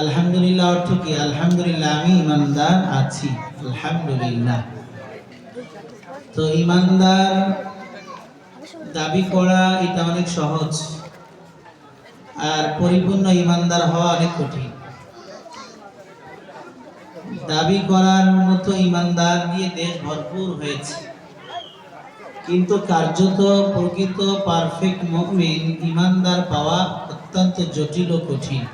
আলহামদুলিল্লাহ অর্থ কি? আলহামদুলিল্লাহ আমি ইমানদার আছি। আলহামদুলিল্লাহ। তো ইমানদার দাবি করা এটা অনেক সহজ, আর পরিপূর্ণ ইমানদার হওয়া অনেক কঠিন। দাবি করার মতো ইমানদার দিয়ে দেশ ভরপুর হয়েছে, কিন্তু কার্যত প্রকৃত পারফেক্ট মুমিন ইমানদার পাওয়া অত্যন্ত জটিল ও কঠিন।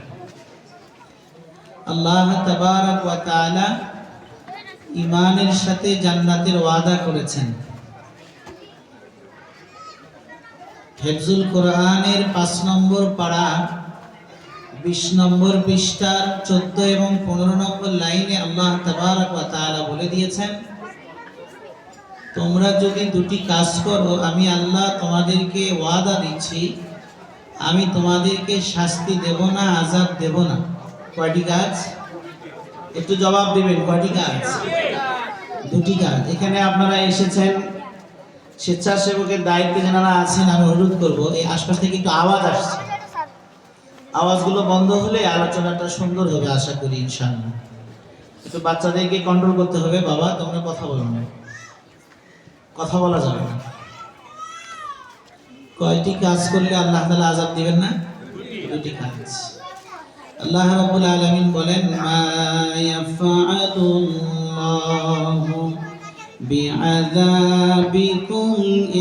আল্লাহ তাবারক ওয়া তাআলা ঈমানের সাথে জান্নাতের ওয়াদা করেছেন। হিফজুল কোরআনের ৫ নম্বর পারা ২০ নম্বর পৃষ্ঠার ১৪ এবং ১৫ নম্বর লাইনে আল্লাহ তাবারক ওয়া তাআলা বলে দিয়েছেন, তোমরা যদি দুটি কাজ করো আমি আল্লাহ তোমাদেরকে ওয়াদা দিচ্ছি, আমি তোমাদেরকে শাস্তি দেব না, আযাব দেব না। কয়টি কাজ? একটু জবাব দিবেন, কয়টি কাজ? দুটি কাজ। এখানে আপনারা এসেছেন, স্বেচ্ছাসেবকের দায়িত্বে যারা আছেন, আমি অনুরোধ করব এই আশপাশ থেকে একটু আওয়াজ আসছে, আওয়াজগুলো বন্ধ হলে আলোচনাটা সুন্দর হবে আশা করি ইনশাআল্লাহ। একটু বাচ্চাদেরকে কন্ট্রোল করতে হবে, বাবা তোমরা কথা বলো না, কথা বলা যাবে না। কয়টি কাজ করলে আল্লাহ তাআলা আযাব দিবেন না? দুটি কাজ। আল্লাহ রাব্বুল আলামিন বলেন, মা ইয়াফআলুল্লাহু বিআযাবিকুম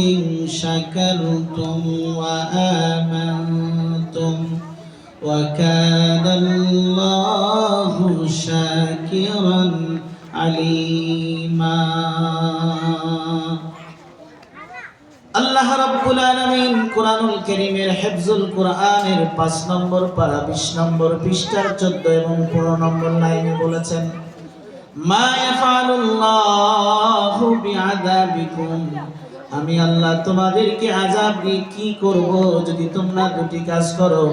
ইন শাকারতুম ওয়া আমানতুম ওয়া কানাল্লাহু শাকিরান আলীমা। আল্লাহ রাব্বুল আলামিন কোরআনুল কারীমের হিফজুল কোরআনের ৫ নম্বর পারা ২০ নম্বর পৃষ্ঠার ১৪ এবং ১৫ নম্বর লাইনে বলেছেন, মা ইয়াফআলুল্লাহু বিআযাবিকুম, আমি আল্লাহ তোমাদেরকে আযাব দিয়ে কি করব যদি তোমরা দুটি কাজ করো।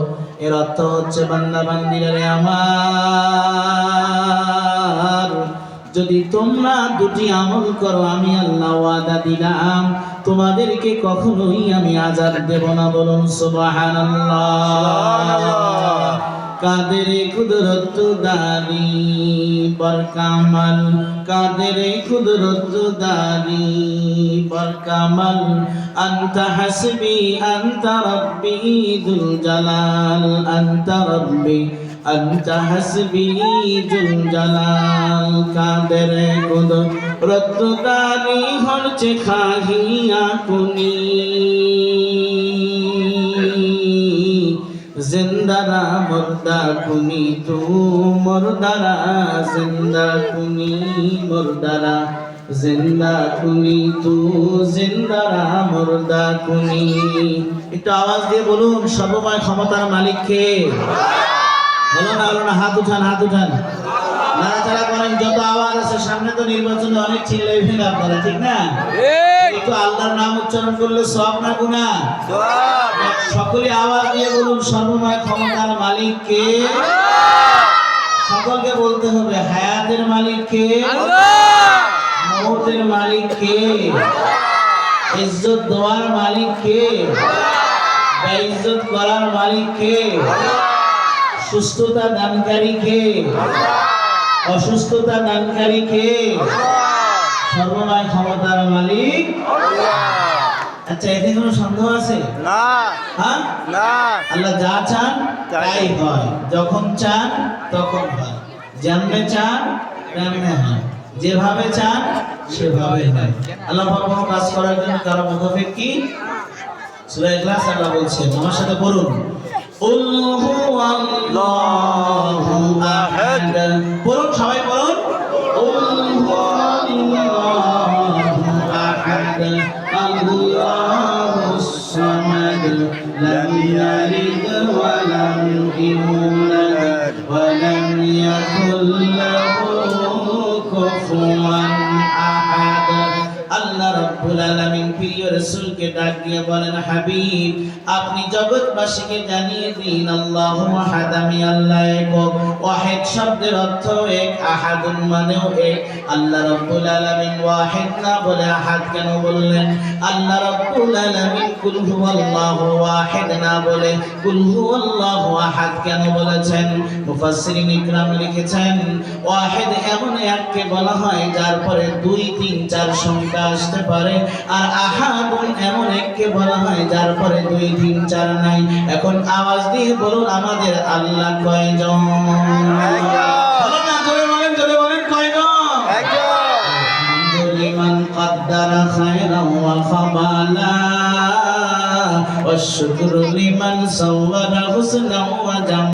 এর অর্থ হচ্ছে, বান্দা বান্দীরা আমার, যদি তোমরা দুটি আমল করো আমি আল্লাহ ওয়াদা দিলাম তোমাদেরকে কখনোই আমি আযাব দেব না। বলুন সুবহানাল্লাহ। কাদেরে কুদরত দারি বরকামাল, কাদেরে কুদরত দারি বরকামাল, আনতা হাসবি আনতা রাব্বি যুল জালাল, আনতা রাব্বি আনতা হাসবি যুল জালাল। কাদেরে কুদরত দারি হরচে খাহিয়া কুনি, জিন্দারা মুর্দা কুনি তু মুর্দারা, জিন্দা কুনি মুর্দারা, জিন্দা কুনি তু জিন্দারা মুর্দা কুনি। একটু আওয়াজ দিয়ে বলুন, সর্বময় ক্ষমতার মালিক কে? বলো না, বলো না, হাত উঠান, হাত উঠান, নাড়াচাড়া করেন। যত আওয়াজ আছে, সামনে তো নির্বাচনে অনেক চিল্লাইবেন আপনারা, ঠিক না? একটু আল্লাহর নাম উচ্চারণ করলে সওয়াব না গুনাহ? সকলে আওয়াজ দিয়ে বলুন, সর্বময় ক্ষমতার মালিক কে? সকলকে বলতে হবে, হায়াতের মালিক কে? মওতের মালিক কে? ইজ্জত দেওয়ার মালিক কে? বেইজ্জত করার মালিক কে? সুস্থতা দানকারী কে? অসুস্থতা দানকারী কে? সর্বময় ক্ষমতার মালিক আল্লাহ। আচ্ছা, এতে কোনো সন্দেহ আছে? না। হ্যাঁ, না। আল্লাহ যা চান তাই হয়, যখন চান তখন হয়, যেমনে চান তেমনে হয়, যেভাবে চান সেভাবে হয়। আল্লাহ কোনো কাজ করার জন্য কারো মুখাপেক্ষী কি? সূরা ইখলাস আল্লাহ বলছেন, আমার সাথে পড়ুন, কুল হুয়াল্লাহু আহাদ। পড়ুন, সবাই পড়ুন, কুল হুয়াল্লাহু আহাদ আল্লাহুস সামাদ লাম ইয়ালিদ ওয়া লাম ইউলাদ ওয়া লাম ইয়াকুল লাহু কুফুয়ান আহাদ। আল্লাহ রাব্বুল আলামিন প্রিয় রাসূলকে ডাক দিয়ে বলেন, হাবিব আপনি জগৎবাসীকে জানিয়ে দিন আল্লাহু আহাদ, আমি আল্লাহ একক। ওয়াহিদ শব্দের অর্থ এক, আহাদুন মানেও এক। আল্লাহ রাব্বুল আলামিন ওয়াহিদ না বলে আহাদ কেন বললেন? আল্লাহ রাব্বুল আলামিন কুল হুয়াল্লাহু ওয়াহিদ না বলে কুল হুয়াল্লাহু আহাদ কেন বলেছেন? মুফাসসিরিন ইকরাম লিখেছেন, ওয়াহিদ এমন এককে বলা হয় যার পরে 2, 3, 4 সংখ্যা আসতে পারে, আর আহাদুন এমন এককে বলা হয় যার পরে 2, 3, 4 নাই। এখন আওয়াজ দিয়ে বলুন, আমাদের আল্লাহ কয়জন? জোরে বলেন কয়জন? লিমান قدر خيرا وفضلا والشكر لمن صور حسنا وجمالا